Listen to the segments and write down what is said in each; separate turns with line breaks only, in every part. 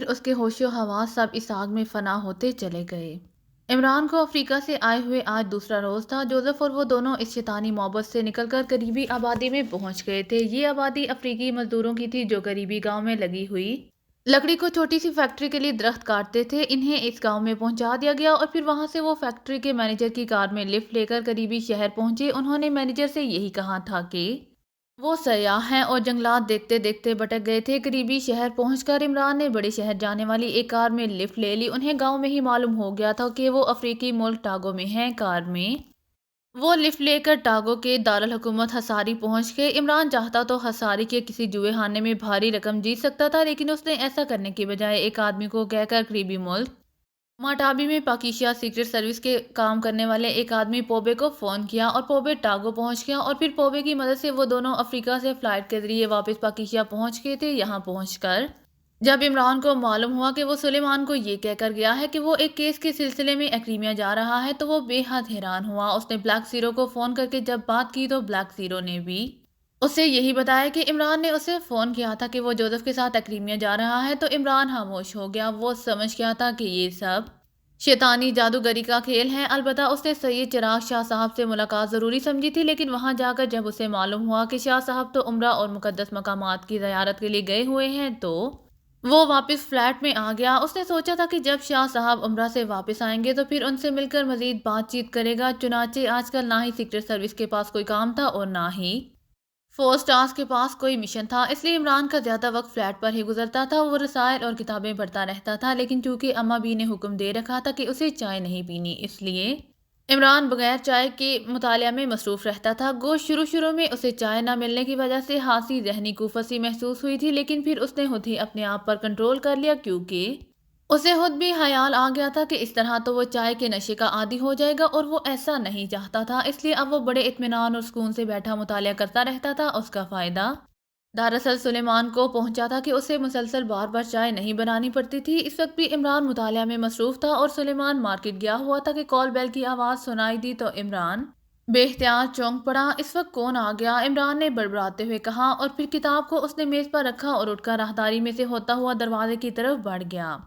پھر اس کے ہوش و حواس سب اس آگ میں فنا ہوتے چلے گئے۔ عمران کو افریقہ سے آئے ہوئے آج دوسرا روز تھا۔ جوزف اور وہ دونوں اس شیطانی محبت سے نکل کر قریبی آبادی میں پہنچ گئے تھے۔ یہ آبادی افریقی مزدوروں کی تھی جو قریبی گاؤں میں لگی ہوئی لکڑی کو چھوٹی سی فیکٹری کے لیے درخت کاٹتے تھے۔ انہیں اس گاؤں میں پہنچا دیا گیا اور پھر وہاں سے وہ فیکٹری کے مینیجر کی کار میں لفٹ لے کر قریبی شہر پہنچے۔ انہوں نے مینیجر سے یہی کہا تھا کہ وہ سیاح ہیں اور جنگلات دیکھتے دیکھتے بھٹک گئے تھے۔ قریبی شہر پہنچ کر عمران نے بڑے شہر جانے والی ایک کار میں لفٹ لے لی۔ انہیں گاؤں میں ہی معلوم ہو گیا تھا کہ وہ افریقی ملک ٹاگو میں ہیں۔ کار میں وہ لفٹ لے کر ٹاگو کے دارالحکومت ہساری پہنچ گئے۔ عمران چاہتا تو ہساری کے کسی جوئے خانے میں بھاری رقم جیت سکتا تھا، لیکن اس نے ایسا کرنے کی بجائے ایک آدمی کو کہہ کر قریبی ملک ماٹابی میں پاکیشا سیکرٹ سروس کے کام کرنے والے ایک آدمی پوبے کو فون کیا اور پوبے ٹاگو پہنچ گیا اور پھر پوبے کی مدد سے وہ دونوں افریقہ سے فلائٹ کے ذریعے واپس پاکیشا پہنچ گئے تھے۔ یہاں پہنچ کر جب عمران کو معلوم ہوا کہ وہ سلیمان کو یہ کہہ کر گیا ہے کہ وہ ایک کیس کے سلسلے میں ایکریمیا جا رہا ہے تو وہ بے حد حیران ہوا۔ اس نے بلیک زیرو کو فون کر کے جب بات کی تو بلیک زیرو نے بھی اسے یہی بتایا کہ عمران نے اسے فون کیا تھا کہ وہ جوزف کے ساتھ ایکریمیا جا رہا ہے۔ تو عمران خاموش ہو گیا۔ وہ سمجھ گیا تھا کہ یہ سب شیطانی جادوگری کا کھیل ہے۔ البتہ اس نے سید چراغ شاہ صاحب سے ملاقات ضروری سمجھی تھی، لیکن وہاں جا کر جب اسے معلوم ہوا کہ شاہ صاحب تو عمرہ اور مقدس مقامات کی زیارت کے لیے گئے ہوئے ہیں تو وہ واپس فلیٹ میں آ گیا۔ اس نے سوچا تھا کہ جب شاہ صاحب عمرہ سے واپس آئیں گے تو پھر ان سے مل کر مزید بات چیت کرے گا۔ چنانچہ آج کل نہ ہی سیکرٹ سروس کے پاس کوئی کام تھا اور نہ ہی فورس ٹاسک کے پاس کوئی مشن تھا، اس لیے عمران کا زیادہ وقت فلیٹ پر ہی گزرتا تھا۔ وہ رسائل اور کتابیں پڑھتا رہتا تھا، لیکن چونکہ اماں بی نے حکم دے رکھا تھا کہ اسے چائے نہیں پینی، اس لیے عمران بغیر چائے کے مطالعہ میں مصروف رہتا تھا۔ گو شروع میں اسے چائے نہ ملنے کی وجہ سے خاصی ذہنی کوفتی محسوس ہوئی تھی، لیکن پھر اس نے خود ہی اپنے آپ پر کنٹرول کر لیا، کیونکہ اسے خود بھی خیال آ گیا تھا کہ اس طرح تو وہ چائے کے نشے کا عادی ہو جائے گا اور وہ ایسا نہیں چاہتا تھا۔ اس لیے اب وہ بڑے اطمینان اور سکون سے بیٹھا مطالعہ کرتا رہتا تھا۔ اس کا فائدہ دراصل سلیمان کو پہنچا تھا کہ اسے مسلسل بار بار چائے نہیں بنانی پڑتی تھی۔ اس وقت بھی عمران مطالعہ میں مصروف تھا اور سلیمان مارکیٹ گیا ہوا تھا کہ کال بیل کی آواز سنائی دی تو عمران بے اختیار چونک پڑا۔ اس وقت کون آ گیا؟ عمران نے بڑبڑاتے ہوئے کہا اور پھر کتاب کو اس نے میز پر رکھا اور اٹھ کر راہداری میں سے ہوتا ہوا دروازے کی طرف بڑھ گیا۔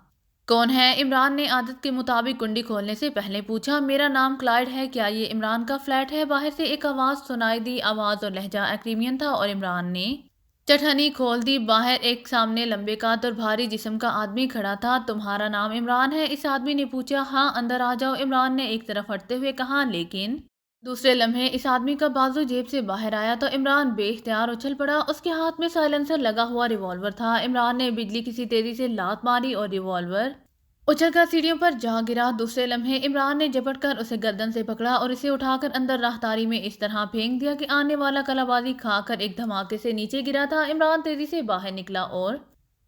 کون ہے؟ عمران نے عادت کے مطابق کنڈی کھولنے سے پہلے پوچھا۔ میرا نام کلائڈ ہے۔ کیا یہ عمران کا فلیٹ ہے؟ باہر سے ایک آواز سنائی دی۔ آواز اور لہجہ ایکریمین تھا اور عمران نے چٹھنی کھول دی۔ باہر ایک سامنے لمبے قد اور بھاری جسم کا آدمی کھڑا تھا۔ تمہارا نام عمران ہے؟ اس آدمی نے پوچھا۔ ہاں، اندر آ جاؤ، عمران نے ایک طرف ہٹتے ہوئے کہا، لیکن دوسرے لمحے اس آدمی کا بازو جیب سے باہر آیا تو عمران بے اختیار اچھل پڑا۔ اس کے ہاتھ میں سائلنسر لگا ہوا ریوالور تھا۔ عمران نے بجلی کسی تیزی سے لات ماری اور ریوالور اچھل کر سیڑھیوں پر جا گرا۔ دوسرے لمحے عمران نے جھپٹ کر اسے گردن سے پکڑا اور اسے اٹھا کر اندر راہداری میں اس طرح پھینک دیا کہ آنے والا کلا بازی کھا کر ایک دھماکے سے نیچے گرا تھا۔ عمران تیزی سے باہر نکلا اور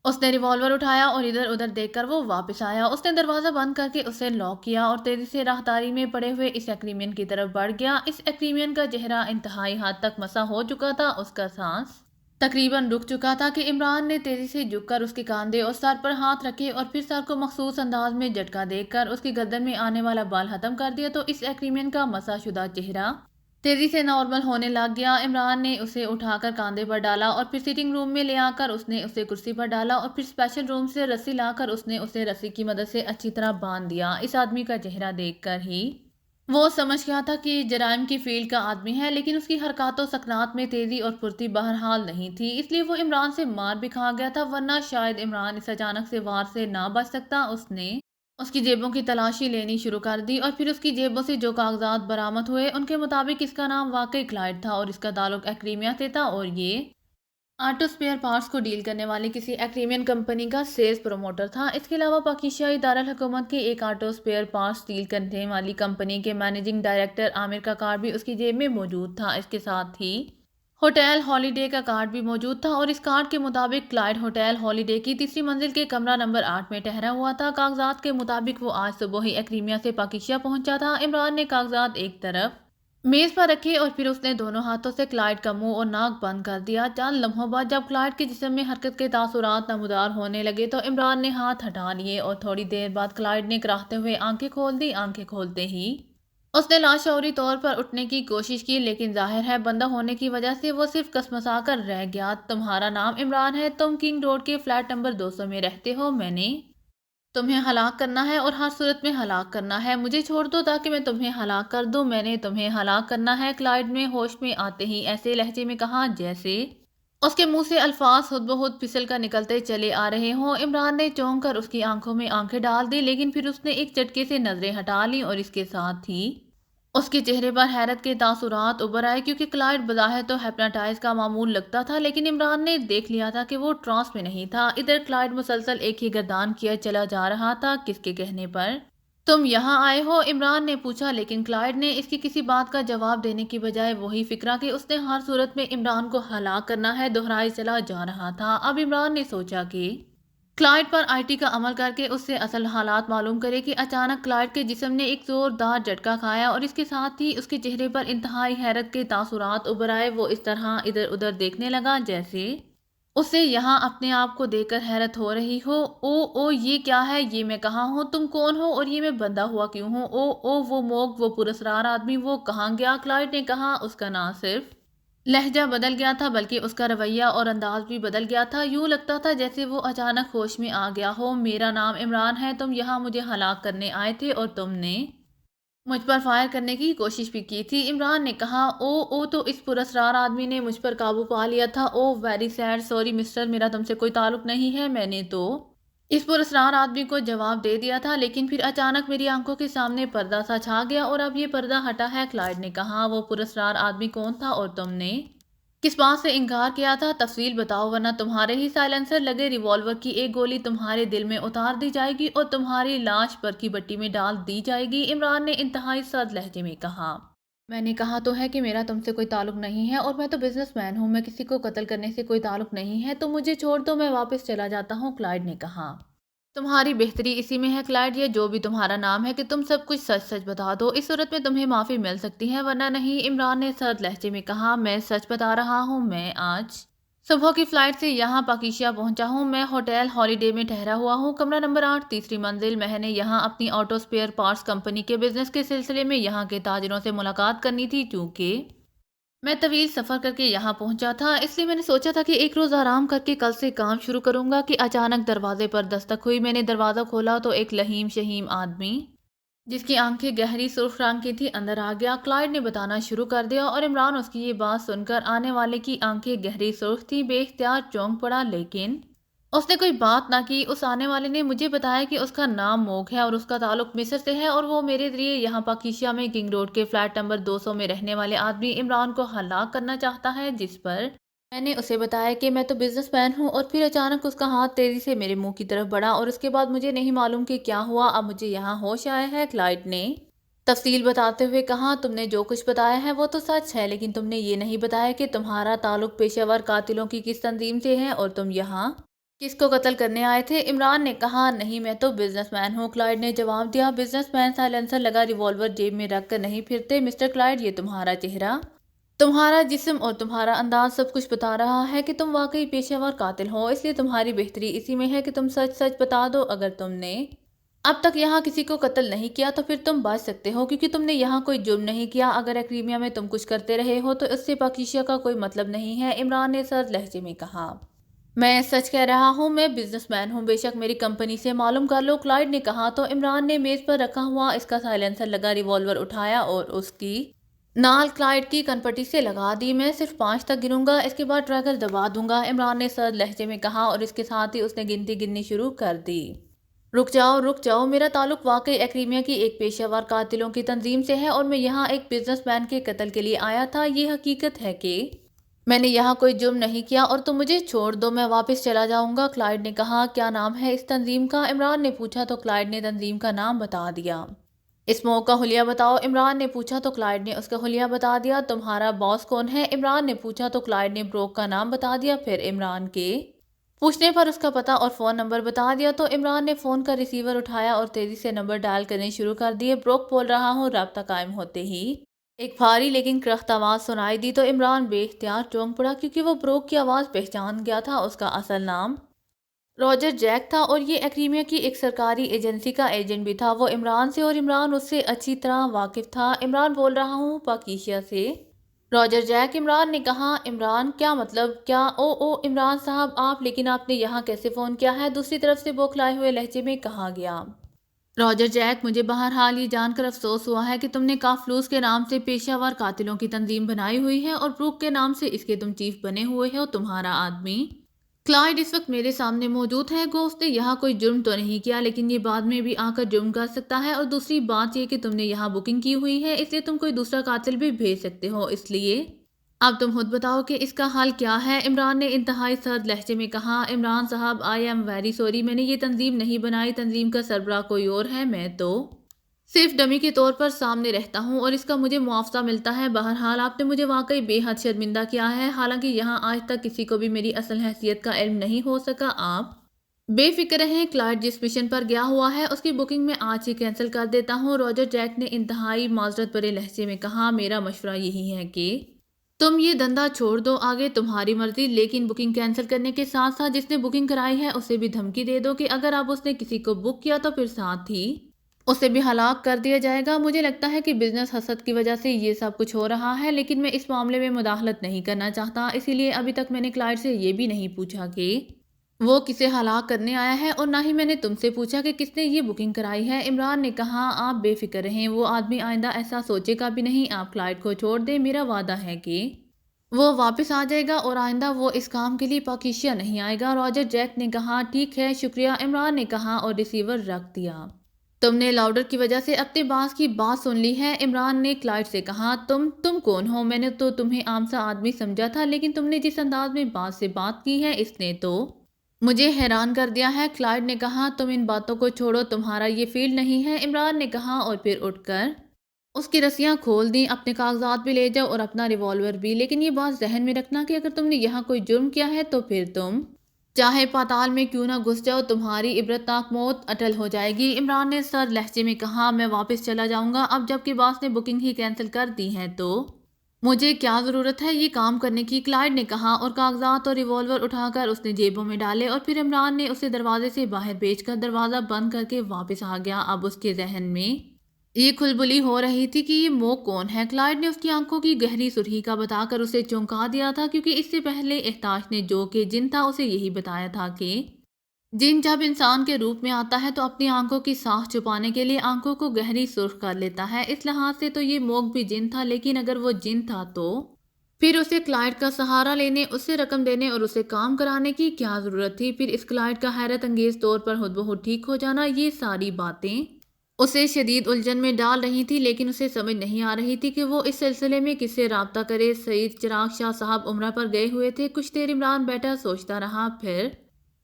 اس نے ریوالور اٹھایا اور ادھر ادھر دیکھ کر وہ واپس آیا۔ اس نے دروازہ بند کر کے اسے لاک کیا اور تیزی سے راہداری میں پڑے ہوئے اس ایکریمین کی طرف بڑھ گیا۔ اس ایکریمین کا چہرہ انتہائی حد تک مسح ہو چکا تھا۔ اس کا سانس تقریباً رک چکا تھا کہ عمران نے تیزی سے جھک کر اس کے کاندھے اور سر پر ہاتھ رکھے اور پھر سر کو مخصوص انداز میں جھٹکا دے کر اس کی گردن میں آنے والا بال ختم کر دیا تو اس ایکریمین کا مسح شدہ چہرہ تیزی سے نارمل ہونے لگ گیا۔ عمران نے اسے اٹھا کر کاندھے پر ڈالا اور پھر سیٹنگ روم میں لے آ کر اس نے اسے کرسی پر ڈالا اور پھر اسپیشل روم سے رسی لا کر اس نے اسے رسی کی مدد سے اچھی طرح باندھ دیا۔ اس آدمی کا چہرہ دیکھ کر ہی وہ سمجھ گیا تھا کہ یہ جرائم کی فیلڈ کا آدمی ہے، لیکن اس کی حرکات و سکنات میں تیزی اور پھرتی بہرحال نہیں تھی، اس لیے وہ عمران سے مار بھی کھا گیا تھا، ورنہ شاید عمران اس اچانک سے وار سے نہ بچ سکتا۔ اس نے اس کی جیبوں کی تلاشی لینی شروع کر دی اور پھر اس کی جیبوں سے جو کاغذات برآمد ہوئے ان کے مطابق اس کا نام واقعی کلائڈ تھا اور اس کا تعلق ایکریمیا سے تھا اور یہ آٹو اسپیئر پارٹس کو ڈیل کرنے والی کسی ایکریمین کمپنی کا سیلز پروموٹر تھا۔ اس کے علاوہ پاکیشائی دارالحکومت کی ایک آٹو اسپیئر پارٹس ڈیل کرنے والی کمپنی کے مینیجنگ ڈائریکٹر عامر کا کارڈ بھی اس کی جیب میں موجود تھا۔ اس کے ساتھ ہی ہوٹل ہالیڈے کا کارڈ بھی موجود تھا اور اس کارڈ کے مطابق کلائڈ ہوٹل ہالیڈے کی تیسری منزل کے کمرہ نمبر 8 میں ٹھہرا ہوا تھا۔ کاغذات کے مطابق وہ آج صبح ہی ایکریمیا سے پاکیشا پہنچا تھا۔ عمران نے کاغذات ایک طرف میز پر رکھے اور پھر اس نے دونوں ہاتھوں سے کلائڈ کا منہ اور ناک بند کر دیا۔ چند لمحوں بعد جب کلائڈ کے جسم میں حرکت کے تاثرات نمودار ہونے لگے تو عمران نے ہاتھ ہٹا لیے اور تھوڑی دیر بعد کلائڈ نے کراہتے ہوئے آنکھیں کھول دی۔ آنکھیں کھولتے ہی اس نے لاشعوری طور پر اٹھنے کی کوشش کی، لیکن ظاہر ہے بندہ ہونے کی وجہ سے وہ صرف کسمسا کر رہ گیا۔ تمہارا نام عمران ہے، تم کنگ روڈ کے فلیٹ نمبر 200 میں رہتے ہو، میں نے تمہیں ہلاک کرنا ہے اور ہر صورت میں ہلاک کرنا ہے۔ مجھے چھوڑ دو تاکہ میں تمہیں ہلاک کر دوں، میں نے تمہیں ہلاک کرنا ہے۔ کلائڈ نے ہوش میں آتے ہی ایسے لہجے میں کہا جیسے اس کے منہ سے الفاظ خود بخود پھسل کر نکلتے چلے آ رہے ہوں۔ عمران نے چونک کر اس کی آنکھوں میں آنکھیں ڈال دی، لیکن پھر اس نے ایک جھٹکے سے نظریں ہٹا لیں اور اس کے ساتھ ہی اس کے چہرے پر حیرت کے تاثرات ابھر آئے، کیونکہ کلائڈ بظاہر تو ہپناٹائز کا معمول لگتا تھا، لیکن عمران نے دیکھ لیا تھا کہ وہ ٹرانس میں نہیں تھا۔ ادھر کلائڈ مسلسل ایک ہی گردان کیا چلا جا رہا تھا۔ کس کے کہنے پر تم یہاں آئے ہو؟ عمران نے پوچھا، لیکن کلائڈ نے اس کی کسی بات کا جواب دینے کی بجائے وہی فکرہ کہ اس نے ہر صورت میں عمران کو ہلاک کرنا ہے دہرائے چلا جا رہا تھا۔ اب عمران نے سوچا کہ کلائڈ پر آئی ٹی کا عمل کر کے اس سے اصل حالات معلوم کرے کہ اچانک کلائڈ کے جسم نے ایک زوردار جھٹکا کھایا اور اس کے ساتھ ہی اس کے چہرے پر انتہائی حیرت کے تاثرات ابھر آئے۔ وہ اس طرح ادھر ادھر دیکھنے لگا جیسے اسے یہاں اپنے آپ کو دیکھ کر حیرت ہو رہی ہو۔ او یہ کیا ہے؟ یہ میں کہاں ہوں؟ تم کون ہو اور یہ میں بندہ ہوا کیوں ہوں؟ او وہ موگ، وہ پراسرار آدمی، وہ کہاں گیا؟ کلائڈ نے کہا۔ اس کا نہ صرف لہجہ بدل گیا تھا بلکہ اس کا رویہ اور انداز بھی بدل گیا تھا۔ یوں لگتا تھا جیسے وہ اچانک ہوش میں آ گیا ہو۔ میرا نام عمران ہے، تم یہاں مجھے ہلاک کرنے آئے تھے اور تم نے مجھ پر فائر کرنے کی کوشش بھی کی تھی، عمران نے کہا۔ او تو اس پراسرار آدمی نے مجھ پر قابو پا لیا تھا۔ او ویری سیڈ، سوری مسٹر، میرا تم سے کوئی تعلق نہیں ہے، میں نے تو اس پراسرار آدمی کو جواب دے دیا تھا، لیکن پھر اچانک میری آنکھوں کے سامنے پردہ سا چھا گیا اور اب یہ پردہ ہٹا ہے۔ کلائڈ نے کہا۔ وہ پراسرار آدمی کون تھا اور تم نے کس بات سے انکار کیا تھا؟ تفصیل بتاؤ ورنہ تمہارے ہی سائلنسر لگے ریوالور کی ایک گولی تمہارے دل میں اتار دی جائے گی اور تمہاری لاش پر کی بٹی میں ڈال دی جائے گی، عمران نے انتہائی سرد لہجے میں کہا۔ میں نے کہا تو ہے کہ میرا تم سے کوئی تعلق نہیں ہے اور میں تو بزنس مین ہوں، میں کسی کو قتل کرنے سے کوئی تعلق نہیں ہے، تو مجھے چھوڑ دو، میں واپس چلا جاتا ہوں، کلائڈ نے کہا۔ تمہاری بہتری اسی میں ہے کلائڈ، یہ جو بھی تمہارا نام ہے کہ تم سب کچھ سچ سچ بتا دو، اس صورت میں تمہیں معافی مل سکتی ہے ورنہ نہیں، عمران نے سرد لہجے میں کہا۔ میں سچ بتا رہا ہوں، میں آج صبح کی فلائٹ سے یہاں پاکیشیا پہنچا ہوں، میں ہوٹل ہالیڈے میں ٹھہرا ہوا ہوں، کمرہ نمبر 8، تیسری منزل۔ میں نے یہاں اپنی آٹو سپیئر پارٹس کمپنی کے بزنس کے سلسلے میں یہاں کے تاجروں سے ملاقات کرنی تھی، چونکہ میں طویل سفر کر کے یہاں پہنچا تھا، اس لیے میں نے سوچا تھا کہ ایک روز آرام کر کے کل سے کام شروع کروں گا کہ اچانک دروازے پر دستک ہوئی۔ میں نے دروازہ کھولا تو ایک لہیم شہیم آدمی جس کی آنکھیں گہری سرخ رنگ کی تھی اندر آ گیا۔ کلائڈ نے بتانا شروع کر دیا اور عمران اس کی یہ بات سن کر آنے والے کی آنکھیں گہری سرخ تھی بے اختیار چونک پڑا، لیکن اس نے کوئی بات نہ کی۔ اس آنے والے نے مجھے بتایا کہ اس کا نام موگ ہے اور اس کا تعلق مصر سے ہے اور وہ میرے ذریعے یہاں پاکیشیا میں کنگ روڈ کے فلیٹ نمبر 200 میں رہنے والے آدمی عمران کو ہلاک کرنا چاہتا ہے، جس پر میں نے اسے بتایا کہ میں تو بزنس مین ہوں، اور پھر اچانک اس کا ہاتھ تیزی سے میرے منہ کی طرف بڑھا اور اس کے بعد مجھے نہیں معلوم کہ کیا ہوا۔ اب مجھے یہاں ہوش آیا ہے، کلائڈ نے تفصیل بتاتے ہوئے کہا۔ تم نے جو کچھ بتایا ہے وہ تو سچ ہے، لیکن تم نے یہ نہیں بتایا کہ تمہارا تعلق پیشہ ور قاتلوں کی کس تنظیم سے ہے اور تم یہاں کس کو قتل کرنے آئے تھے، عمران نے کہا۔ نہیں، میں تو بزنس مین ہوں، کلائڈ نے جواب دیا۔ بزنس مین سائلنسر لگا ریوالور جیب میں رکھ کر نہیں پھرتے، مسٹر کلائڈ، یہ تمہارا چہرہ، تمہارا جسم اور تمہارا انداز سب کچھ بتا رہا ہے کہ تم واقعی پیشہ ور قاتل ہو، اس لیے تمہاری بہتری اسی میں ہے کہ تم سچ سچ بتا دو۔ اگر تم نے اب تک یہاں کسی کو قتل نہیں کیا تو پھر تم بچ سکتے ہو، کیونکہ تم نے یہاں کوئی جرم نہیں کیا۔ اگر ایکریمیا میں تم کچھ کرتے رہے ہو تو اس سے پاکیشیا کا کوئی مطلب نہیں ہے، عمران نے سرد لہجے میں کہا۔ میں سچ کہہ رہا ہوں، میں بزنس مین ہوں، بے شک میری کمپنی سے معلوم کر لو، کلائڈ نے کہا۔ تو عمران نے میز پر رکھا ہوا اس کا سائلنسر لگا ریوالور اٹھایا اور اس کی نال کلائڈ کی کنپٹی سے لگا دی۔ میں صرف 5 تک گنوں گا، اس کے بعد ٹریگر دبا دوں گا، عمران نے سرد لہجے میں کہا، اور اس کے ساتھ ہی اس نے گنتی گننی شروع کر دی۔ رک جاؤ، میرا تعلق واقعی ایکریمیا کی ایک پیشہ ور قاتلوں کی تنظیم سے ہے اور میں یہاں ایک بزنس مین کے قتل کے لیے آیا تھا۔ یہ حقیقت ہے کہ میں نے یہاں کوئی جرم نہیں کیا اور تم مجھے چھوڑ دو، میں واپس چلا جاؤں گا، کلائڈ نے کہا۔ کیا نام ہے اس تنظیم کا؟ عمران نے پوچھا تو کلائڈ نے تنظیم کا نام بتا دیا۔ اسموک کا حلیہ بتاؤ، عمران نے پوچھا تو کلائڈ نے اس کا حلیہ بتا دیا۔ تمہارا باس کون ہے؟ عمران نے پوچھا تو کلائڈ نے بروک کا نام بتا دیا۔ پھر عمران کے پوچھنے پر اس کا پتہ اور فون نمبر بتا دیا تو عمران نے فون کا ریسیور اٹھایا اور تیزی سے نمبر ڈائل کرنے شروع کر دیے۔ بروک بول رہا ہوں، رابطہ قائم ہوتے ہی ایک بھاری لیکن کرخت آواز سنائی دی تو عمران بے اختیار چونک پڑا، کیونکہ وہ بروک کی آواز پہچان گیا تھا۔ اس کا اصل نام راجر جیک تھا اور یہ ایکریمیا کی ایک سرکاری ایجنسی کا ایجنٹ بھی تھا۔ وہ عمران سے اور عمران اس سے اچھی طرح واقف تھا۔ عمران بول رہا ہوں پاکیشا سے۔ راجر جیک عمران نے کہا۔ عمران کیا مطلب؟ کیا او عمران صاحب آپ، لیکن آپ نے یہاں کیسے فون کیا ہے؟ دوسری طرف سے بوکھلائے ہوئے لہجے میں کہا گیا۔ راجر جیک مجھے بہرحال یہ جان کر افسوس ہوا ہے کہ تم نے کافلوس کے نام سے پیشہ ور قاتلوں کی تنظیم بنائی ہوئی ہے اور بروک کے نام سے اس کے تم چیف بنے ہوئے ہو۔ تمہارا آدمی کلائڈ اس وقت میرے سامنے موجود ہے۔ گو اس نے یہاں کوئی جرم تو نہیں کیا، لیکن یہ بعد میں بھی آ کر جرم کر سکتا ہے، اور دوسری بات یہ کہ تم نے یہاں بکنگ کی ہوئی ہے، اس لیے تم کوئی دوسرا قاتل بھی بھیج سکتے ہو۔ اس لیے اب تم خود بتاؤ کہ اس کا حل کیا ہے؟ عمران نے انتہائی سرد لہجے میں کہا۔ عمران صاحب آئی ایم ویری سوری، میں نے یہ تنظیم نہیں بنائی، تنظیم کا سربراہ کوئی اور ہے، میں تو صرف ڈمی کے طور پر سامنے رہتا ہوں اور اس کا مجھے معاوضہ ملتا ہے۔ بہرحال آپ نے مجھے واقعی بے حد شرمندہ کیا ہے، حالانکہ یہاں آج تک کسی کو بھی میری اصل حیثیت کا علم نہیں ہو سکا۔ آپ بے فکر رہیں، کلائڈ جس مشن پر گیا ہوا ہے اس کی بکنگ میں آج ہی کینسل کر دیتا ہوں۔ راجر جیک نے انتہائی معذرت بھرے لہجے میں کہا۔ میرا مشورہ یہی ہے کہ تم یہ دھندا چھوڑ دو، آگے تمہاری مرضی، لیکن بکنگ کینسل کرنے کے ساتھ ساتھ جس نے بکنگ کرائی ہے اسے بھی دھمکی دے دو کہ اگر اب اس نے کسی کو بک کیا تو پھر ساتھ ہی اسے بھی ہلاک کر دیا جائے گا۔ مجھے لگتا ہے کہ بزنس حسد کی وجہ سے یہ سب کچھ ہو رہا ہے، لیکن میں اس معاملے میں مداخلت نہیں کرنا چاہتا، اسی لیے ابھی تک میں نے کلائڈ سے یہ بھی نہیں پوچھا کہ وہ کسے ہلاک کرنے آیا ہے، اور نہ ہی میں نے تم سے پوچھا کہ کس نے یہ بکنگ کرائی ہے۔ عمران نے کہا۔ آپ بے فکر رہیں، وہ آدمی آئندہ ایسا سوچے گا بھی نہیں۔ آپ کلائڈ کو چھوڑ دیں، میرا وعدہ ہے کہ وہ واپس آ جائے گا اور آئندہ وہ اس کام کے لیے پاکیشا نہیں آئے گا۔ راجر جیک نے کہا۔ ٹھیک ہے، شکریہ، عمران نے کہا اور ریسیور رکھ دیا۔ تم نے لاؤڈر کی وجہ سے اپنے باس کی بات سن لی ہے، عمران نے کلائڈ سے کہا۔ تم کون ہو؟ میں نے تو تمہیں عام سا آدمی سمجھا تھا، لیکن تم نے جس انداز میں باس سے بات کی ہے اس نے تو مجھے حیران کر دیا ہے۔ کلائڈ نے کہا۔ تم ان باتوں کو چھوڑو، تمہارا یہ فیلڈ نہیں ہے، عمران نے کہا اور پھر اٹھ کر اس کی رسیاں کھول دیں۔ اپنے کاغذات بھی لے جاؤ اور اپنا ریوالور بھی، لیکن یہ بات ذہن میں رکھنا کہ اگر تم نے یہاں کوئی جرم کیا ہے تو پھر تم چاہے پاتال میں کیوں نہ گھس جاؤ، تمہاری عبرتناک موت اٹل ہو جائے گی۔ عمران نے سرد لہجے میں کہا۔ میں واپس چلا جاؤں گا، اب جب کہ باس نے بکنگ ہی کینسل کر دی ہے تو مجھے کیا ضرورت ہے یہ کام کرنے کی، کلائڈ نے کہا، اور کاغذات اور ریوالور اٹھا کر اس نے جیبوں میں ڈالے، اور پھر عمران نے اسے دروازے سے باہر بھیج کر دروازہ بند کر کے واپس آ گیا۔ اب اس کے ذہن میں یہ کھلبلی ہو رہی تھی کہ یہ مو کون ہے۔ کلائڈ نے اس کی آنکھوں کی گہری سرخی کا بتا کر اسے چونکا دیا تھا، کیونکہ اس سے پہلے احتاج نے جو کہ جن تھا اسے یہی بتایا تھا کہ جن جب انسان کے روپ میں آتا ہے تو اپنی آنکھوں کی ساکھ چھپانے کے لیے آنکھوں کو گہری سرخ کر لیتا ہے۔ اس لحاظ سے تو یہ موگ بھی جن تھا، لیکن اگر وہ جن تھا تو پھر اسے کلائڈ کا سہارا لینے، اسے رقم دینے اور اسے کام کرانے کی کیا ضرورت تھی؟ پھر اس کلائڈ کا حیرت انگیز طور پر خود بخود ٹھیک ہو جانا، یہ ساری باتیں اسے شدید الجھن میں ڈال رہی تھی، لیکن اسے سمجھ نہیں آ رہی تھی کہ وہ اس سلسلے میں کس سے رابطہ کرے۔ سعید چراغ شاہ صاحب عمرہ پر گئے ہوئے تھے۔ کچھ دیر عمران بیٹھا سوچتا رہا، پھر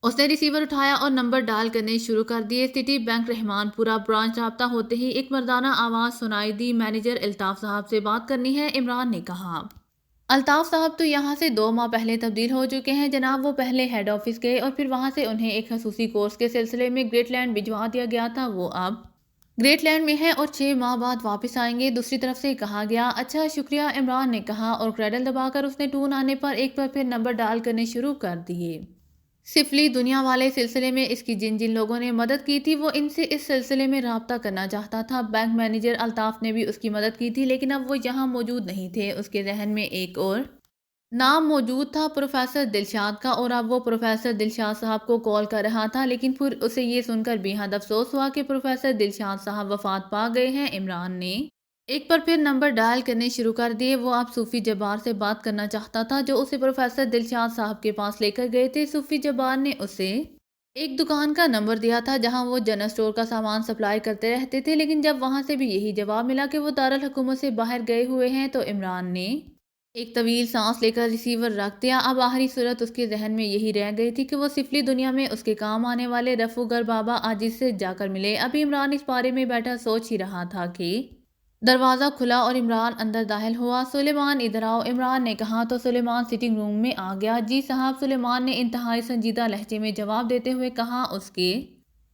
اس نے ریسیور اٹھایا اور نمبر ڈائل کرنے شروع کر دیے۔ سٹی بینک رحمان پورا برانچ رابطہ ہوتے ہی ایک مردانہ آواز سنائی دی۔ مینیجر الطاف صاحب سے بات کرنی ہے، عمران نے کہا۔ الطاف صاحب تو یہاں سے 2 ماہ پہلے تبدیل ہو چکے ہیں جناب، وہ پہلے ہیڈ آفس گئے اور پھر وہاں سے انہیں ایک خصوصی کورس کے سلسلے میں گریٹ لینڈ بھجوا دیا گیا تھا، وہ اب گریٹ لینڈ میں ہے اور 6 ماہ بعد واپس آئیں گے، دوسری طرف سے کہا گیا۔ اچھا شکریہ، عمران نے کہا، اور کریڈل دبا کر اس نے ٹون آنے پر ایک بار پھر نمبر ڈال کرنے شروع کر دیے۔ سفلی دنیا والے سلسلے میں اس کی جن لوگوں نے مدد کی تھی وہ ان سے اس سلسلے میں رابطہ کرنا چاہتا تھا۔ بینک مینیجر الطاف نے بھی اس کی مدد کی تھی، لیکن اب وہ یہاں موجود نہیں تھے۔ اس کے ذہن میں ایک اور نام موجود تھا، پروفیسر دلشاد کا، اور اب وہ پروفیسر دلشاد صاحب کو کال کر رہا تھا، لیکن پھر اسے یہ سن کر بے حد افسوس ہوا کہ پروفیسر دلشاد صاحب وفات پا گئے ہیں۔ عمران نے ایک پر پھر نمبر ڈائل کرنے شروع کر دیے۔ وہ اب صوفی جبار سے بات کرنا چاہتا تھا جو اسے پروفیسر دلشاد صاحب کے پاس لے کر گئے تھے۔ صوفی جبار نے اسے ایک دکان کا نمبر دیا تھا جہاں وہ جنرل اسٹور کا سامان سپلائی کرتے رہتے تھے، لیکن جب وہاں سے بھی یہی جواب ملا کہ وہ دارالحکومت سے باہر گئے ہوئے ہیں تو عمران نے ایک طویل سانس لے کر ریسیور رکھ دیا۔ اب آخری صورت اس کے ذہن میں یہی رہ گئی تھی کہ وہ سفلی دنیا میں اس کے کام آنے والے رفو گر بابا عاجز سے جا کر ملے۔ ابھی عمران اس بارے میں بیٹھا سوچ ہی رہا تھا کہ دروازہ کھلا اور عمران اندر داخل ہوا۔ سلیمان ادھر آؤ، عمران نے کہا تو سلیمان سٹنگ روم میں آ گیا۔ جی صاحب، سلیمان نے انتہائی سنجیدہ لہجے میں جواب دیتے ہوئے کہا۔ اس کے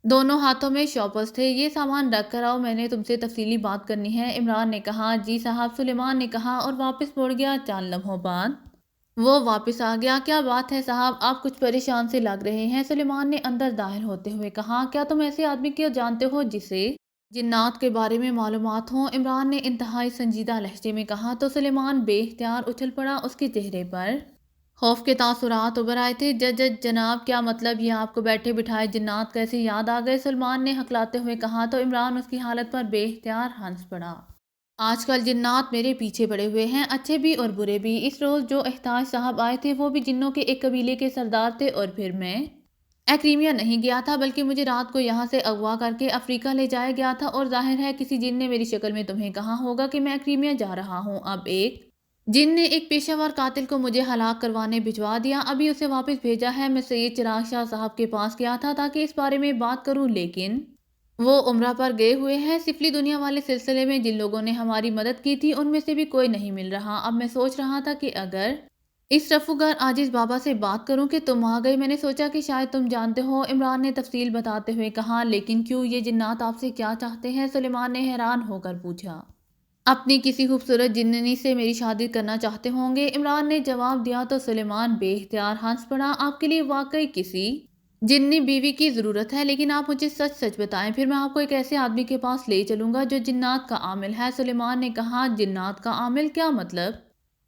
دونوں ہاتھوں میں شاپرز تھے۔ یہ سامان رکھ کر آؤ، میں نے تم سے تفصیلی بات کرنی ہے، عمران نے کہا۔ جی صاحب، سلیمان نے کہا اور واپس مڑ گیا۔ چند لمحوں بعد وہ واپس آ گیا۔ کیا بات ہے صاحب، آپ کچھ پریشان سے لگ رہے ہیں؟ سلیمان نے اندر داخل ہوتے ہوئے کہا۔ کیا تم ایسے آدمی کو جانتے ہو جسے جنات کے بارے میں معلومات ہوں؟ عمران نے انتہائی سنجیدہ لہجے میں کہا تو سلیمان بے اختیار اچھل پڑا۔ اس کے چہرے پر خوف کے تاثرات ابھر آئے تھے۔ جج جناب، کیا مطلب؟ یہ آپ کو بیٹھے بٹھائے جنات کیسے یاد آ گئے؟ سلیمان نے ہکلاتے ہوئے کہا تو عمران اس کی حالت پر بے اختیار ہنس پڑا۔ آج کل جنات میرے پیچھے پڑے ہوئے ہیں، اچھے بھی اور برے بھی۔ اس روز جو احتاج صاحب آئے تھے وہ بھی جنوں کے ایک قبیلے کے سردار تھے، اور پھر میں ایکریمیا نہیں گیا تھا بلکہ مجھے رات کو یہاں سے اغوا کر کے افریقہ لے جایا گیا تھا، اور ظاہر ہے کسی جن نے میری شکل میں تمہیں کہا ہوگا کہ میں ایکریمیا جا رہا ہوں۔ اب ایک جن نے ایک پیشہ ور قاتل کو مجھے ہلاک کروانے بھجوا دیا، ابھی اسے واپس بھیجا ہے۔ میں سید چراغ شاہ صاحب کے پاس گیا تھا تاکہ اس بارے میں بات کروں، لیکن وہ عمرہ پر گئے ہوئے ہیں۔ سفلی دنیا والے سلسلے میں جن لوگوں نے ہماری مدد کی تھی ان میں سے بھی کوئی نہیں مل رہا۔ اب میں سوچ رہا تھا کہ اگر اس رفوگر عاجز بابا سے بات کروں کہ تم آ گئے، میں نے سوچا کہ شاید تم جانتے ہو۔ عمران نے تفصیل بتاتے ہوئے کہا۔ لیکن کیوں؟ یہ جنات آپ سے کیا چاہتے ہیں؟ سلیمان نے حیران ہو کر پوچھا۔ اپنی کسی خوبصورت جننی سے میری شادی کرنا چاہتے ہوں گے، عمران نے جواب دیا تو سلیمان بے اختیار ہنس پڑا۔ آپ کے لیے واقعی کسی جنی بیوی کی ضرورت ہے، لیکن آپ مجھے سچ سچ بتائیں، پھر میں آپ کو ایک ایسے آدمی کے پاس لے چلوں گا جو جنات کا عامل ہے۔ سلیمان نے کہا۔ جنات کا عامل؟ کیا مطلب؟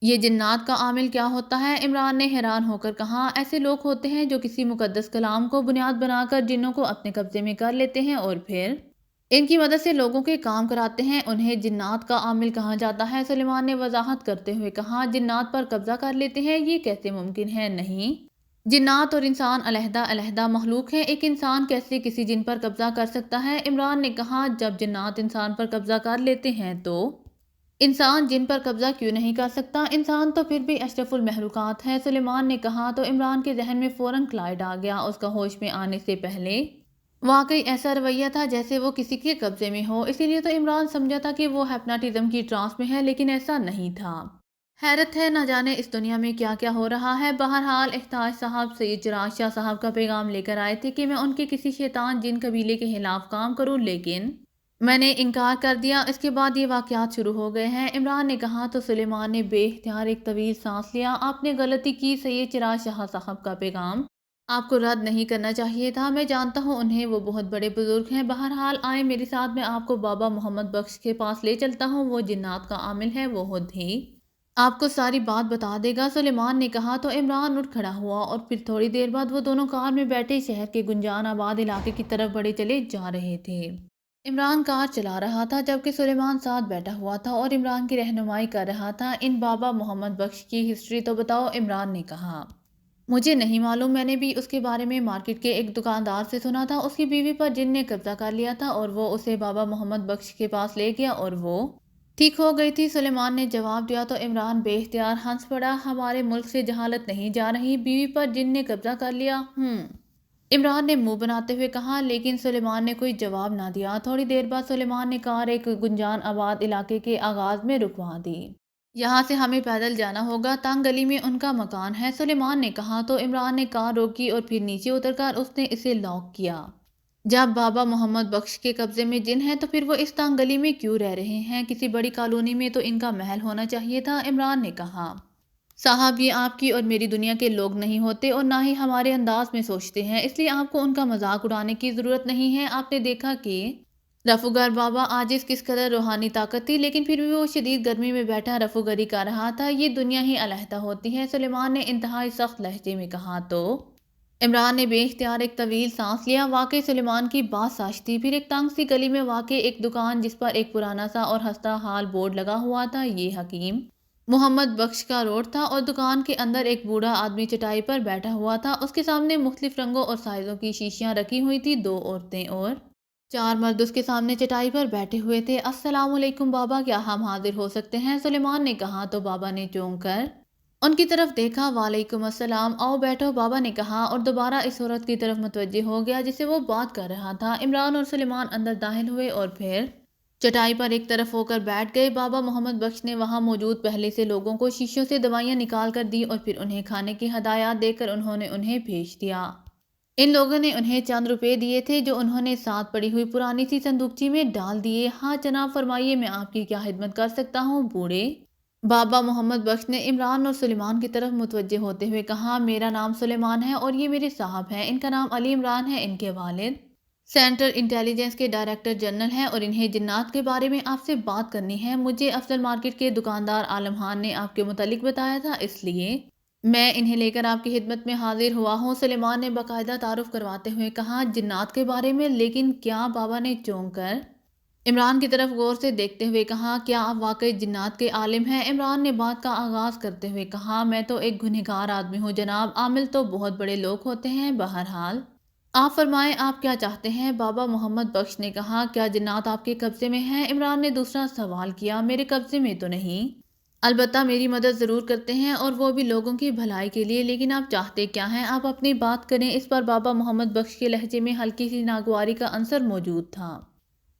یہ جنات کا عامل کیا ہوتا ہے؟ عمران نے حیران ہو کر کہا۔ ایسے لوگ ہوتے ہیں جو کسی مقدس کلام کو بنیاد بنا کر جنوں کو اپنے قبضے میں کر لیتے ہیں اور پھر ان کی مدد سے لوگوں کے کام کراتے ہیں، انہیں جنات کا عامل کہا جاتا ہے۔ سلیمان نے وضاحت کرتے ہوئے کہا۔ جنات پر قبضہ کر لیتے ہیں؟ یہ کیسے ممکن ہے؟ نہیں، جنات اور انسان علیحدہ علیحدہ مخلوق ہیں، ایک انسان کیسے کسی جن پر قبضہ کر سکتا ہے؟ عمران نے کہا۔ جب جنات انسان پر قبضہ کر لیتے ہیں تو انسان جن پر قبضہ کیوں نہیں کر سکتا؟ انسان تو پھر بھی اشرف المخلوقات ہے، سلیمان نے کہا تو عمران کے ذہن میں فوراً کلائڈ آ گیا۔ اس کا ہوش میں آنے سے پہلے واقعی ایسا رویہ تھا جیسے وہ کسی کے قبضے میں ہو، اسی لیے تو عمران سمجھا تھا کہ وہ ہپناٹزم کی ٹرانس میں ہے، لیکن ایسا نہیں تھا۔ حیرت ہے، نہ جانے اس دنیا میں کیا کیا ہو رہا ہے۔ بہرحال احتاج صاحب سید چراغ شاہ صاحب کا پیغام لے کر آئے تھے کہ میں ان کے کسی شیطان جن قبیلے کے خلاف کام کروں، لیکن میں نے انکار کر دیا۔ اس کے بعد یہ واقعات شروع ہو گئے ہیں، عمران نے کہا تو سلیمان نے بے اختیار ایک طویل سانس لیا۔ آپ نے غلطی کی، سید چراغ شاہ صاحب کا پیغام آپ کو رد نہیں کرنا چاہیے تھا۔ میں جانتا ہوں انہیں، وہ بہت بڑے بزرگ ہیں۔ بہرحال آئیں میرے ساتھ، میں آپ کو بابا محمد بخش کے پاس لے چلتا ہوں، وہ جنات کا عامل ہے، وہ خود ہی آپ کو ساری بات بتا دے گا، سلیمان نے کہا تو عمران اٹھ کھڑا ہوا، اور پھر تھوڑی دیر بعد وہ دونوں کار میں بیٹھے شہر کے گنجان آباد علاقے کی طرف بڑھے چلے جا رہے تھے۔ عمران کار چلا رہا تھا جبکہ سلیمان ساتھ بیٹھا ہوا تھا اور عمران کی رہنمائی کر رہا تھا۔ ان بابا محمد بخش کی ہسٹری تو بتاؤ، عمران نے کہا۔ مجھے نہیں معلوم، میں نے بھی اس کے بارے میں مارکیٹ کے ایک دکاندار سے سنا تھا۔ اس کی بیوی پر جن نے قبضہ کر لیا تھا اور وہ اسے بابا محمد بخش کے پاس لے گیا اور وہ ٹھیک ہو گئی تھی، سلیمان نے جواب دیا تو عمران بے اختیار ہنس پڑا۔ ہمارے ملک سے جہالت نہیں جا رہی، بیوی پر جن نے قبضہ کر لیا؟ عمران نے منہ بناتے ہوئے کہا، لیکن سلیمان نے کوئی جواب نہ دیا۔ تھوڑی دیر بعد سلیمان نے کار ایک گنجان آباد علاقے کے آغاز میں رکوا دی۔ یہاں سے ہمیں پیدل جانا ہوگا، تنگ گلی میں ان کا مکان ہے، سلیمان نے کہا تو عمران نے کار روکی اور پھر نیچے اتر کر اس نے اسے لاک کیا۔ جب بابا محمد بخش کے قبضے میں جن ہے تو پھر وہ اس تنگ گلی میں کیوں رہ رہے ہیں؟ کسی بڑی کالونی میں تو ان کا محل ہونا چاہیے تھا، عمران نے کہا۔ صاحب، یہ آپ کی اور میری دنیا کے لوگ نہیں ہوتے اور نہ ہی ہمارے انداز میں سوچتے ہیں، اس لیے آپ کو ان کا مذاق اڑانے کی ضرورت نہیں ہے۔ آپ نے دیکھا کہ رفوگر بابا عاجز کس قدر روحانی طاقت تھی، لیکن پھر بھی وہ شدید گرمی میں بیٹھا رفوگری کر رہا تھا۔ یہ دنیا ہی علیحدہ ہوتی ہے، سلیمان نے انتہائی سخت لہجے میں کہا تو عمران نے بے اختیار ایک طویل سانس لیا۔ واقعی سلیمان کی بات سچ تھی۔ پھر ایک تنگ سی گلی میں واقع ایک دکان جس پر ایک پرانا سا اور ہستہ حال بورڈ لگا ہوا تھا، یہ حکیم محمد بخش کا روڈ تھا، اور دکان کے اندر ایک بوڑھا آدمی چٹائی پر بیٹھا ہوا تھا۔ اس کے سامنے مختلف رنگوں اور سائزوں کی شیشیاں رکھی ہوئی تھی، دو عورتیں اور چار مرد اس کے سامنے چٹائی پر بیٹھے ہوئے تھے۔ السلام علیکم بابا، کیا ہم حاضر ہو سکتے ہیں؟ سلیمان نے کہا تو بابا نے چونک کر ان کی طرف دیکھا۔ وعلیکم السلام، آؤ بیٹھو، بابا نے کہا اور دوبارہ اس عورت کی طرف متوجہ ہو گیا جس سے وہ بات کر رہا تھا۔ عمران اور سلیمان اندر داخل ہوئے اور پھر چٹائی پر ایک طرف ہو کر بیٹھ گئے۔ بابا محمد بخش نے وہاں موجود پہلے سے لوگوں کو شیشوں سے دوائیاں نکال کر دی اور پھر انہیں کھانے کی ہدایات دے کر انہیں بھیج دیا۔ ان لوگوں نے انہیں چند روپے دیے تھے جو انہوں نے ساتھ پڑی ہوئی پرانی سی صندوقچی میں ڈال دیے۔ ہاں جناب، فرمائیے، میں آپ کی کیا خدمت کر سکتا ہوں؟ بوڑھے بابا محمد بخش نے عمران اور سلیمان کی طرف متوجہ ہوتے ہوئے کہا، میرا نام سلیمان ہے اور یہ میرے صاحب ہیں، ان کا نام علی عمران ہے، ان کے والد سینٹرل انٹیلیجنس کے ڈائریکٹر جنرل ہیں اور انہیں جنات کے بارے میں آپ سے بات کرنی ہے۔ مجھے افضل مارکیٹ کے دکاندار عالم خان نے آپ کے متعلق بتایا تھا، اس لیے میں انہیں لے کر آپ کی خدمت میں حاضر ہوا ہوں۔ سلیمان نے باقاعدہ تعارف کرواتے ہوئے کہا، جنات کے بارے میں؟ لیکن کیا؟ بابا نے چونک کر عمران کی طرف غور سے دیکھتے ہوئے کہا، کیا آپ واقعی جنات کے عالم ہیں؟ عمران نے بات کا آغاز کرتے ہوئے کہا، میں تو ایک گنہگار آدمی ہوں جناب، عامل تو بہت بڑے لوگ ہوتے ہیں، بہرحال آپ فرمائیں آپ کیا چاہتے ہیں؟ بابا محمد بخش نے کہا، کیا جنات آپ کے قبضے میں ہیں؟ عمران نے دوسرا سوال کیا، میرے قبضے میں تو نہیں، البتہ میری مدد ضرور کرتے ہیں اور وہ بھی لوگوں کی بھلائی کے لیے، لیکن آپ چاہتے کیا ہیں؟ آپ اپنی بات کریں۔ اس پر بابا محمد بخش کے لہجے میں ہلکی سی ناگواری کا عنصر موجود تھا۔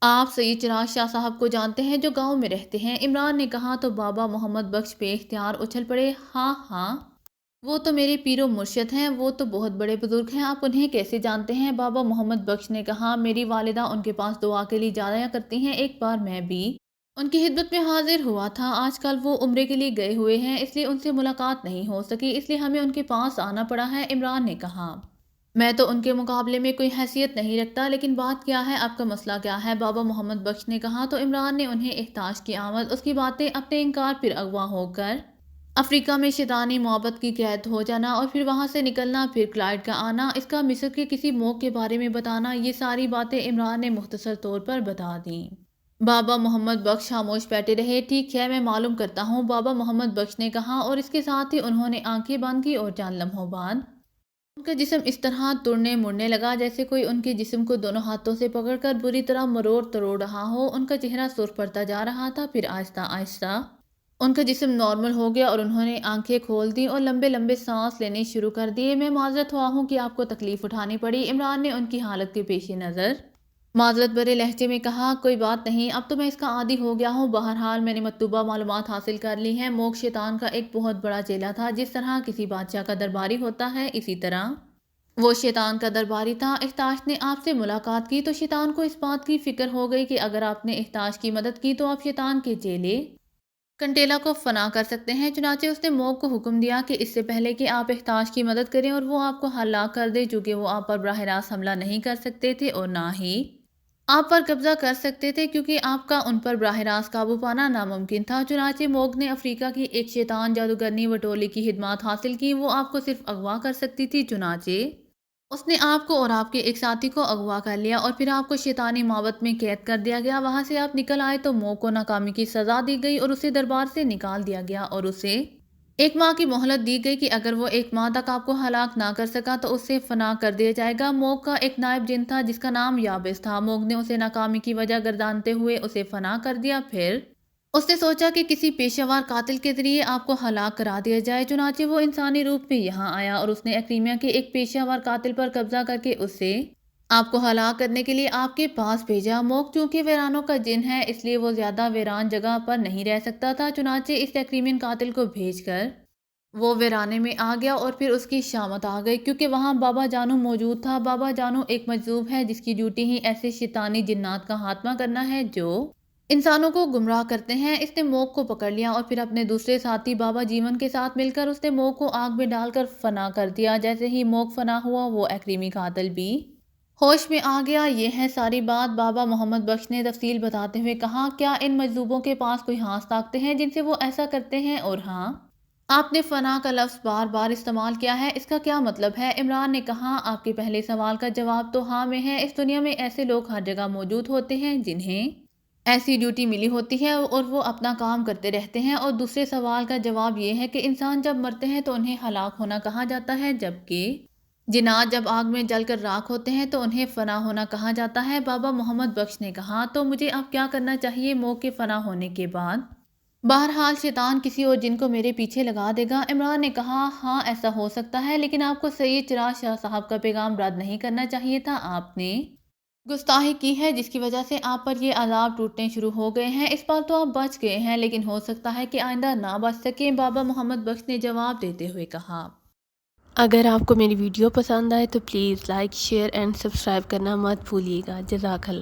آپ سید چراغ شاہ صاحب کو جانتے ہیں جو گاؤں میں رہتے ہیں؟ عمران نے کہا تو بابا محمد بخش بے اختیار اچھل پڑے، ہاں ہاں، وہ تو میرے پیر و مرشد ہیں، وہ تو بہت بڑے بزرگ ہیں، آپ انہیں کیسے جانتے ہیں؟ بابا محمد بخش نے کہا، میری والدہ ان کے پاس دعا کے لیے جایا کرتی ہیں، ایک بار میں بھی ان کی خدمت میں حاضر ہوا تھا، آج کل وہ عمرے کے لیے گئے ہوئے ہیں، اس لیے ان سے ملاقات نہیں ہو سکی، اس لیے ہمیں ان کے پاس آنا پڑا ہے۔ عمران نے کہا، میں تو ان کے مقابلے میں کوئی حیثیت نہیں رکھتا، لیکن بات کیا ہے؟ آپ کا مسئلہ کیا ہے؟ بابا محمد بخش نے کہا تو عمران نے انہیں احتاج کی آمد، اس کی باتیں، اپنے انکار، پھر اغوا ہو کر افریقہ میں شیطانی محبت کی قید ہو جانا اور پھر وہاں سے نکلنا، پھر کلائیڈ کا آنا، اس کا مصر کے کسی موقع کے بارے میں بتانا، یہ ساری باتیں عمران نے مختصر طور پر بتا دیں۔ بابا محمد بخش خاموش بیٹھے رہے۔ ٹھیک ہے، میں معلوم کرتا ہوں، بابا محمد بخش نے کہا، اور اس کے ساتھ ہی انہوں نے آنکھیں بند کی اور چند لمحوں بعد ان کا جسم اس طرح توڑنے مڑنے لگا جیسے کوئی ان کے جسم کو دونوں ہاتھوں سے پکڑ کر بری طرح مروڑ تروڑ رہا ہو۔ ان کا چہرہ سرخ پڑتا جا رہا تھا، پھر آہستہ آہستہ ان کا جسم نارمل ہو گیا اور انہوں نے آنکھیں کھول دیں اور لمبے لمبے سانس لینے شروع کر دیے۔ میں معذرت ہوا ہوں کہ آپ کو تکلیف اٹھانی پڑی، عمران نے ان کی حالت کے پیش نظر معذرت بھرے لہجے میں کہا، کوئی بات نہیں، اب تو میں اس کا عادی ہو گیا ہوں، بہرحال میں نے مطلوبہ معلومات حاصل کر لی ہیں۔ موک شیطان کا ایک بہت بڑا چیلا تھا، جس طرح کسی بادشاہ کا درباری ہوتا ہے، اسی طرح وہ شیطان کا درباری تھا۔ احتاج نے آپ سے ملاقات کی تو شیطان کو اس بات کی فکر ہو گئی کہ اگر آپ نے احتاج کی مدد کی تو آپ شیطان کے چیلے کنٹیلا کو فنا کر سکتے ہیں، چنانچہ اس نے موک کو حکم دیا کہ اس سے پہلے کہ آپ احتاج کی مدد کریں اور وہ آپ کو ہلاک کر دے، چونکہ وہ آپ پر براہ راست حملہ نہیں کر سکتے تھے اور نہ ہی آپ پر قبضہ کر سکتے تھے، کیونکہ آپ کا ان پر براہ راست قابو پانا ناممکن تھا، چنانچہ موک نے افریقہ کی ایک شیطان جادوگرنی وٹولی کی خدمات حاصل کی، وہ آپ کو صرف اغوا کر سکتی تھی، چنانچہ اس نے آپ کو اور آپ کے ایک ساتھی کو اغوا کر لیا اور پھر آپ کو شیطانی معبد میں قید کر دیا گیا۔ وہاں سے آپ نکل آئے تو موک کو ناکامی کی سزا دی گئی اور اسے دربار سے نکال دیا گیا اور اسے 1 ماہ کی مہلت دی گئی کہ اگر وہ 1 ماہ تک آپ کو ہلاک نہ کر سکا تو اسے فنا کر دیا جائے گا۔ موک کا ایک نائب جن تھا جس کا نام یابس تھا، موک نے اسے ناکامی کی وجہ گردانتے ہوئے اسے فنا کر دیا، پھر اس نے سوچا کہ کسی پیشہ ور قاتل کے ذریعے آپ کو ہلاک کرا دیا جائے، چنانچہ وہ انسانی روپ میں یہاں آیا اور اس نے اکریمیا کے ایک پیشہ ور قاتل پر قبضہ کر کے اسے آپ کو ہلاک کرنے کے لیے آپ کے پاس بھیجا۔ موک چونکہ ویرانوں کا جن ہے، اس لیے وہ زیادہ ویران جگہ پر نہیں رہ سکتا تھا، چنانچہ اس اکریمین قاتل کو بھیج کر وہ ویرانے میں آ گیا اور پھر اس کی شامت آ گئی، کیونکہ وہاں بابا جانو موجود تھا۔ بابا جانو ایک مجذوب ہے جس کی ڈیوٹی ہی ایسے شیطانی جنات کا خاتمہ کرنا ہے جو انسانوں کو گمراہ کرتے ہیں۔ اس نے موک کو پکڑ لیا اور پھر اپنے دوسرے ساتھی بابا جیون کے ساتھ مل کر اس نے موک کو آگ میں ڈال کر فنا کر دیا۔ جیسے ہی موک فنا ہوا، وہ اکریمی قاتل بھی ہوش میں آ گیا۔ یہ ہے ساری بات، بابا محمد بخش نے تفصیل بتاتے ہوئے کہا۔ کیا ان مجذوبوں کے پاس کوئی خاص طاقتیں ہیں جن سے وہ ایسا کرتے ہیں؟ اور ہاں، آپ نے فنا کا لفظ بار بار استعمال کیا ہے، اس کا کیا مطلب ہے؟ عمران نے کہا، آپ کے پہلے سوال کا جواب تو ہاں میں ہے۔ اس دنیا میں ایسے لوگ ہر جگہ موجود ہوتے ہیں جنہیں ایسی ڈیوٹی ملی ہوتی ہے اور وہ اپنا کام کرتے رہتے ہیں۔ اور دوسرے سوال کا جواب یہ ہے کہ انسان جب مرتے ہیں تو انہیں ہلاک ہونا کہا جاتا ہے، جبکہ جنات جب آگ میں جل کر راکھ ہوتے ہیں تو انہیں فنا ہونا کہا جاتا ہے۔ بابا محمد بخش نے کہا، تو مجھے اب کیا کرنا چاہیے موک کے فنا ہونے کے بعد؟ بہرحال شیطان کسی اور جن کو میرے پیچھے لگا دے گا۔ عمران نے کہا، ہاں ایسا ہو سکتا ہے، لیکن آپ کو سید چراغ شاہ صاحب کا پیغام رد نہیں کرنا چاہیے تھا، آپ نے گستاخی کی ہے جس کی وجہ سے آپ پر یہ عذاب ٹوٹنے شروع ہو گئے ہیں۔ اس بار تو آپ بچ گئے ہیں، لیکن ہو سکتا ہے کہ آئندہ نہ بچ سکیں، بابا محمد بخش نے جواب دیتے ہوئے کہا۔
اگر آپ کو میری ویڈیو پسند آئے تو please like, share and subscribe کرنا مت بھولیے گا۔ جزاک اللہ۔